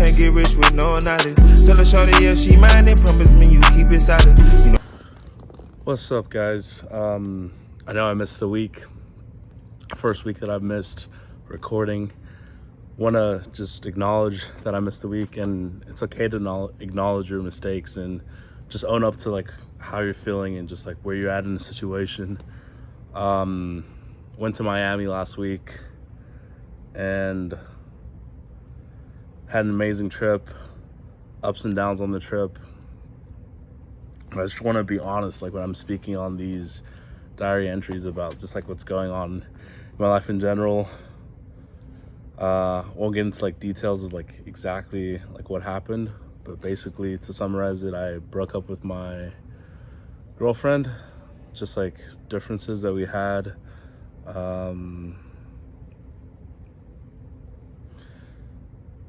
can't get rich with no knowledge. Tell her shorty if she mind it, promise me you keep it silent. You know. What's up, guys? I know I missed the week. First week that I've missed recording. Want to just acknowledge that I missed the week, and it's okay to acknowledge your mistakes and just own up to like how you're feeling and just like where you're at in the situation. Went to Miami last week and had an amazing trip, ups and downs on the trip. I just want to be honest, like when I'm speaking on these diary entries about just like what's going on in my life in general. Won't get into like details of like exactly like what happened, but basically to summarize it, I broke up with my girlfriend, just like differences that we had.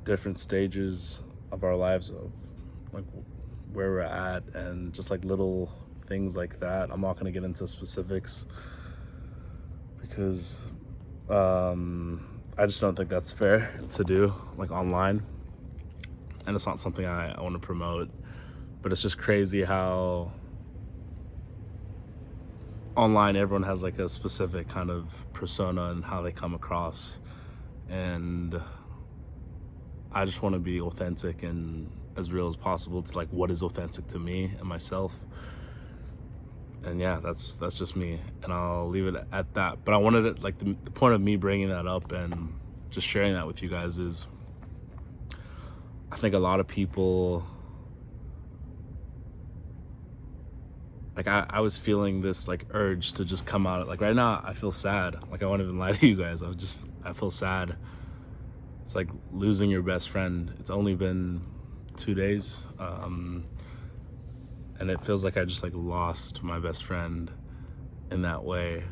Different stages of our lives, of like where we're at, and just like little things like that. I'm not going to get into specifics because I just don't think that's fair to do like online, and it's not something I want to promote. But it's just crazy how online everyone has like a specific kind of persona and how they come across, and I just want to be authentic and as real as possible to like what is authentic to me and myself. And yeah, that's just me, and I'll leave it at that. But I wanted it, like the point of me bringing that up and just sharing that with you guys is I think a lot of people, like I was feeling this like urge to just come out. Like right now I feel sad. Like I won't even lie to you guys. I feel sad. It's like losing your best friend. It's only been 2 days. And it feels like I just like lost my best friend in that way.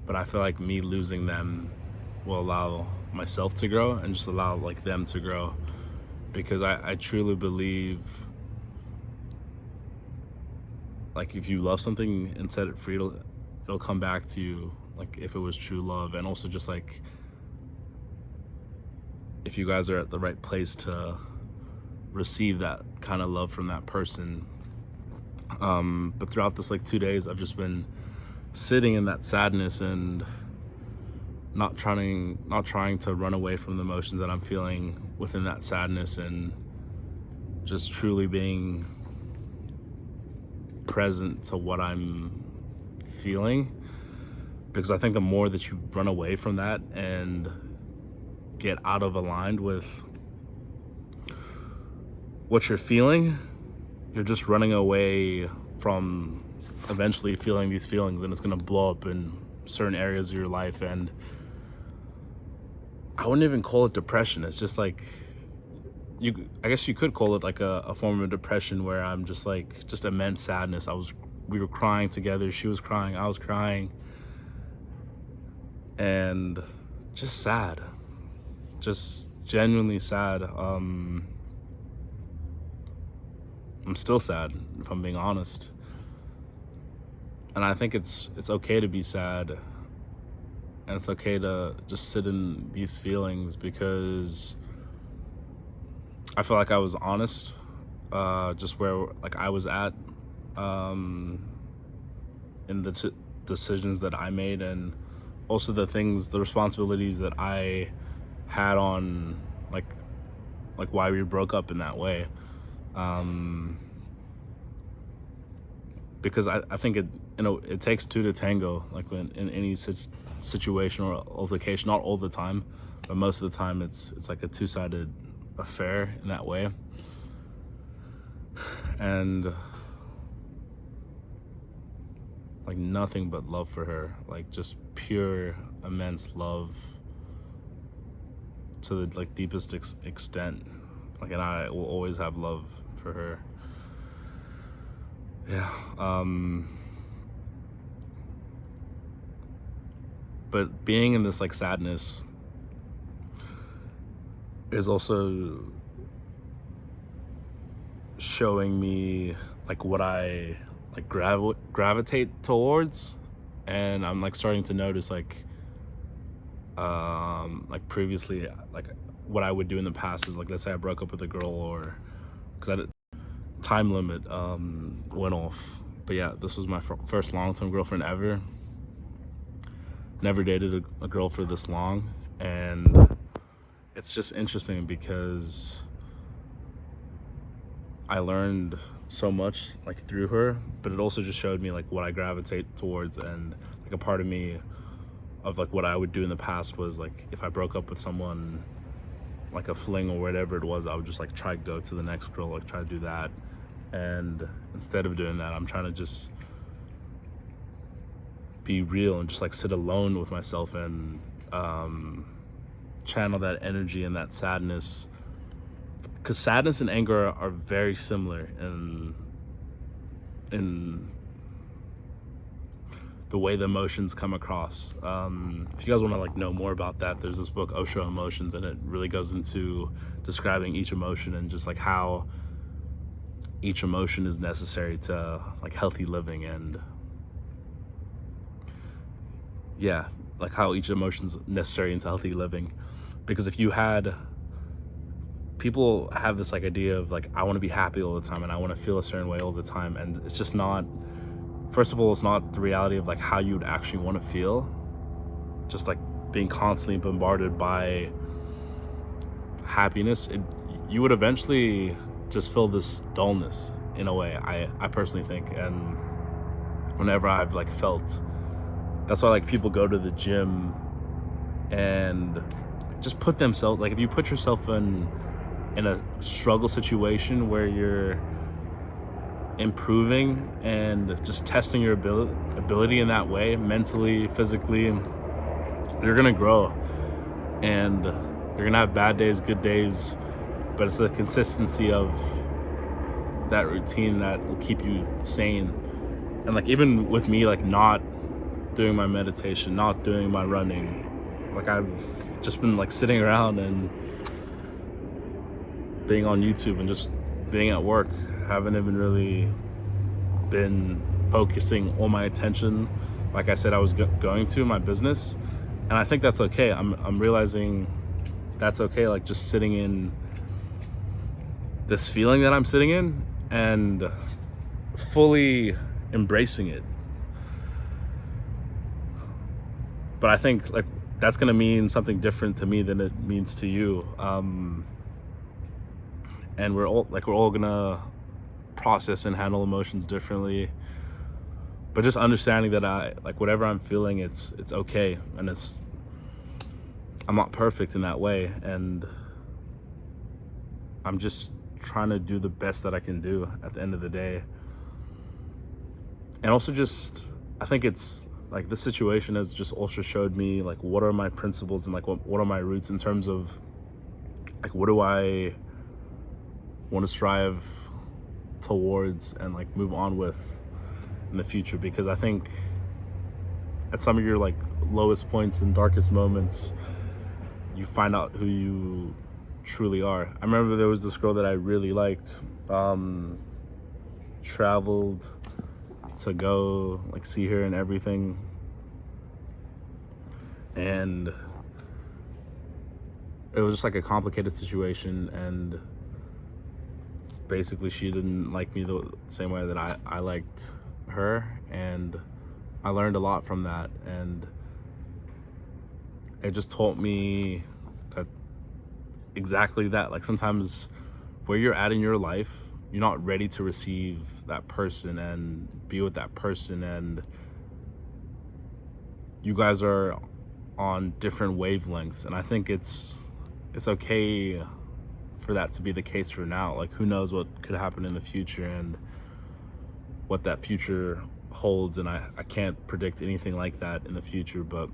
But I feel like me losing them will allow myself to grow and just allow like them to grow, because I truly believe like if you love something and set it free, it'll come back to you, like if it was true love. And also just like if you guys are at the right place to receive that kind of love from that person. But throughout this like 2 days, I've just been sitting in that sadness and not trying to run away from the emotions that I'm feeling within that sadness, and just truly being present to what I'm feeling. Because I think the more that you run away from that and get out of aligned with what you're feeling, you're just running away from eventually feeling these feelings, and it's going to blow up in certain areas of your life. And I wouldn't even call it depression. It's just like I guess you could call it like a form of depression, where I'm just like just immense sadness. We were crying together. She was crying, I was crying, and just sad. Just genuinely sad. I'm still sad, if I'm being honest. And I think it's okay to be sad, and it's okay to just sit in these feelings, because I feel like I was honest, just where like I was at in the decisions that I made, and also the responsibilities that I had on like why we broke up in that way. Because I think it takes two to tango, like when in any situation or altercation. Not all the time, but most of the time it's like a two-sided affair in that way. And like nothing but love for her, like just pure immense love to the like deepest extent. Like, and I will always have love for her. Yeah. But being in this like sadness is also showing me like what I like gravitate towards, and I'm like starting to notice like previously like what I would do in the past is, like, let's say I broke up with a girl, or because time limit went off. But yeah, this was my first long-term girlfriend ever. Never dated a girl for this long, and it's just interesting because I learned so much, like, through her, but it also just showed me, like, what I gravitate towards. And, like, a part of me of, like, what I would do in the past was, like, if I broke up with someone, like a fling or whatever it was, I would just, like, try to go to the next girl, like, try to do that. And instead of doing that, I'm trying to just be real and just, like, sit alone with myself and channel that energy and that sadness, because sadness and anger are very similar in the way the emotions come across. If you guys want to, like, know more about that, there's this book, Osho Emotions, and it really goes into describing each emotion and just, like, how each emotion is necessary to, like, healthy living. And yeah, like, how each emotion is necessary into healthy living. Because if you had, people have this, like, idea of, like, I want to be happy all the time and I want to feel a certain way all the time, and it's just not, first of all, it's not the reality of, like, how you would actually want to feel. Just, like, being constantly bombarded by happiness, you would eventually just feel this dullness in a way, I personally think. And whenever I've, like, felt, that's why, like, people go to the gym and just put themselves, like, if you put yourself in a struggle situation where you're improving and just testing your ability in that way, mentally, physically, you're gonna grow. And you're gonna have bad days, good days, but it's the consistency of that routine that will keep you sane. And, like, even with me, like, not doing my meditation, not doing my running, like, I've just been, like, sitting around and being on YouTube and just being at work. Haven't even really been focusing all my attention like I said I was going to, my business. And I think that's okay. I'm realizing that's okay, like, just sitting in this feeling that I'm sitting in and fully embracing it. But I think, like, that's gonna mean something different to me than it means to you. And we're all gonna process and handle emotions differently. But just understanding that whatever I'm feeling, it's okay, and I'm not perfect in that way, and I'm just trying to do the best that I can do at the end of the day. And also, just, I think it's, like, this situation has just also showed me, like, what are my principles and, like, what are my roots in terms of, like, what do I want to strive towards and, like, move on with in the future. Because I think at some of your, like, lowest points and darkest moments, you find out who you truly are. I remember there was this girl that I really liked, traveled to go, like, see her and everything, and it was just, like, a complicated situation, and basically she didn't like me the same way that I liked her, and I learned a lot from that. And it just taught me that exactly that, like, sometimes where you're at in your life, you're not ready to receive that person and be with that person, and you guys are on different wavelengths. And I think it's okay for that to be the case for now. Like, who knows what could happen in the future and what that future holds, and I can't predict anything like that in the future. But,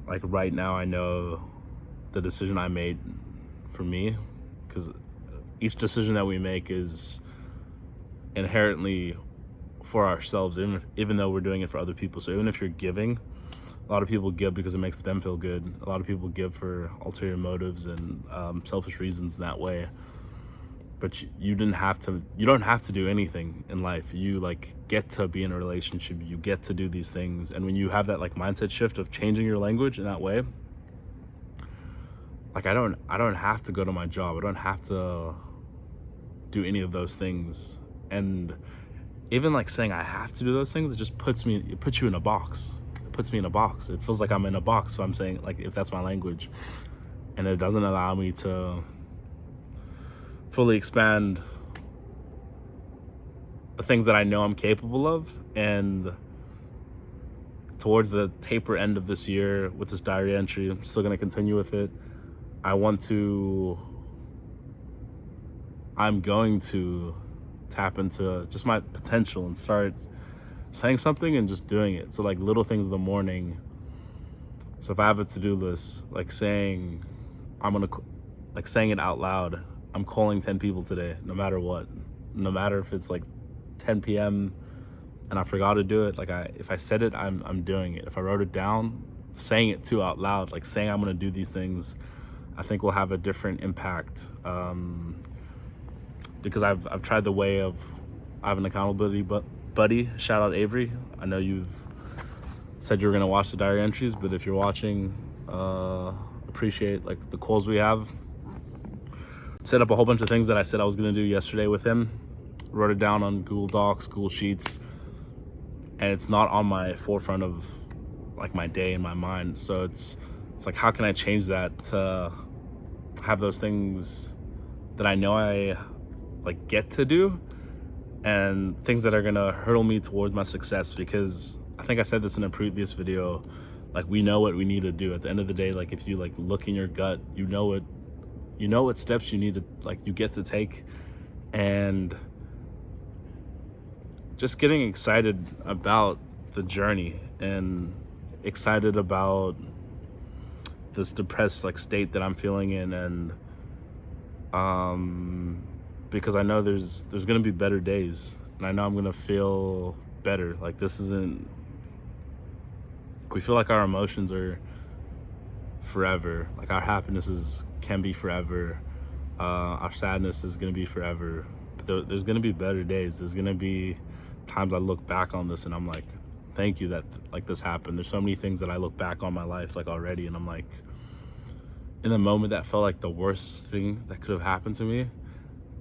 like, right now, I know the decision I made for me, because each decision that we make is inherently for ourselves, even though we're doing it for other people. So even if you're giving, a lot of people give because it makes them feel good. A lot of people give for ulterior motives and selfish reasons in that way. But you don't have to do anything in life. You, like, get to be in a relationship. You get to do these things. And when you have that, like, mindset shift of changing your language in that way, like I don't have to go to my job. I don't have to do any of those things. And even like saying I have to do those things, it puts you in a box. It puts me in a box. It feels like I'm in a box. So I'm saying, like, if that's my language, and it doesn't allow me to fully expand the things that I know I'm capable of. And towards the taper end of this year with this diary entry, I'm still going to continue with it. I'm going to tap into just my potential and start saying something and just doing it. So like little things in the morning. So if I have a to-do list, like saying it out loud. I'm calling 10 people today, no matter what. No matter if it's like 10 p.m. and I forgot to do it. Like if I said it, I'm doing it. If I wrote it down, saying it too out loud, like saying I'm gonna do these things, I think will have a different impact. Because I've tried the way of, I have an accountability buddy. Shout out Avery. I know you've said you were gonna watch the diary entries, but if you're watching, appreciate like the calls we have. Set up a whole bunch of things that I said I was gonna do yesterday with him. Wrote it down on Google Docs, Google Sheets, and it's not on my forefront of like my day in my mind. So it's like, how can I change that to have those things that I know I like get to do, and things that are gonna hurtle me towards my success? Because I think I said this in a previous video, like we know what we need to do. At the end of the day, like if you like look in your gut, you know what steps you need to, like, you get to take. And just getting excited about the journey and excited about this depressed like state that I'm feeling in. And because I know there's gonna be better days, and I know I'm gonna feel better. Like we feel like our emotions are forever. Like our happiness can be forever. Our sadness is gonna be forever. But there's gonna be better days. There's gonna be times I look back on this and I'm like, thank you that like this happened. There's so many things that I look back on my life like already, and I'm like, in the moment that felt like the worst thing that could have happened to me,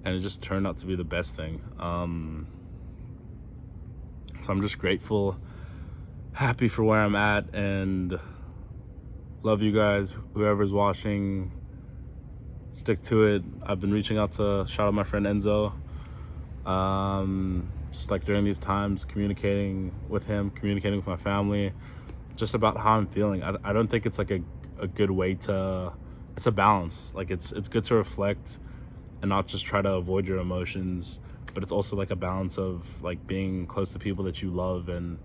and it just turned out to be the best thing. So I'm just grateful, happy for where I'm at, and love you guys. Whoever's watching, stick to it. I've been reaching out to, shout out my friend Enzo, just like during these times, communicating with him, communicating with my family, just about how I'm feeling. I don't think it's like a good way to, it's a balance. Like it's good to reflect and not just try to avoid your emotions, but it's also like a balance of like being close to people that you love and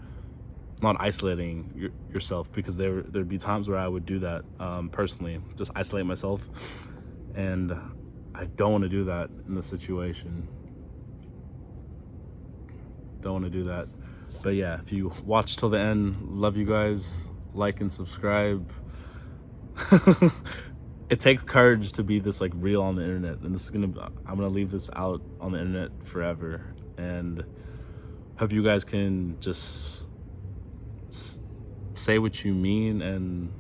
not isolating yourself, because there'd be times where I would do that, personally, just isolate myself, and I don't want to do that in this situation. Don't want to do that. But yeah, if you watch till the end, love you guys. Like and subscribe. It takes courage to be this like real on the internet, and I'm gonna leave this out on the internet forever, and hope you guys can just say what you mean and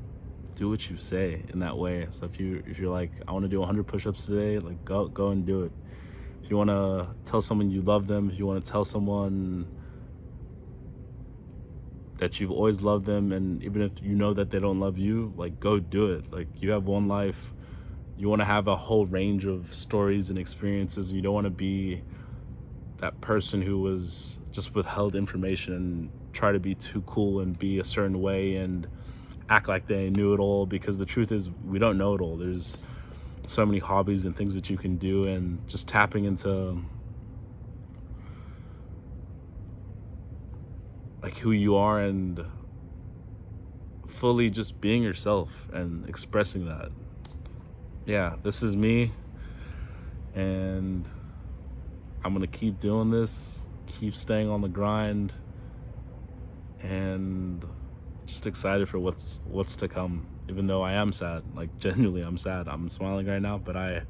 do what you say in that way. So if you're like, I want to do 100 push-ups today, like go and do it. If you want to tell someone you love them, if you want to tell someone that you've always loved them, and even if you know that they don't love you, like go do it. Like you have one life. You want to have a whole range of stories and experiences. You don't want to be that person who was just withheld information and try to be too cool and be a certain way and act like they knew it all, because the truth is we don't know it all. There's so many hobbies and things that you can do, and just tapping into like who you are and fully just being yourself and expressing that. Yeah, this is me, and I'm gonna keep doing this, keep staying on the grind, and just excited for what's to come. Even though I am sad, like genuinely I'm sad. I'm smiling right now, but I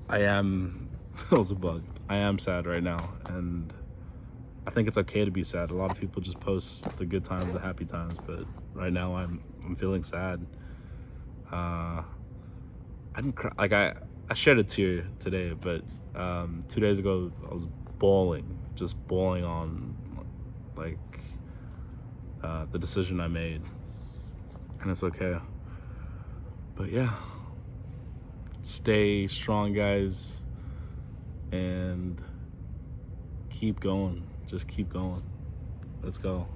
am that was a bug. I am sad right now, and I think it's okay to be sad. A lot of people just post the good times, the happy times, but right now I'm feeling sad. I didn't cry. Like I shed a tear today, but 2 days ago I was just bawling on like the decision I made, and it's okay. But yeah, stay strong, guys, and keep going. Just keep going. Let's go.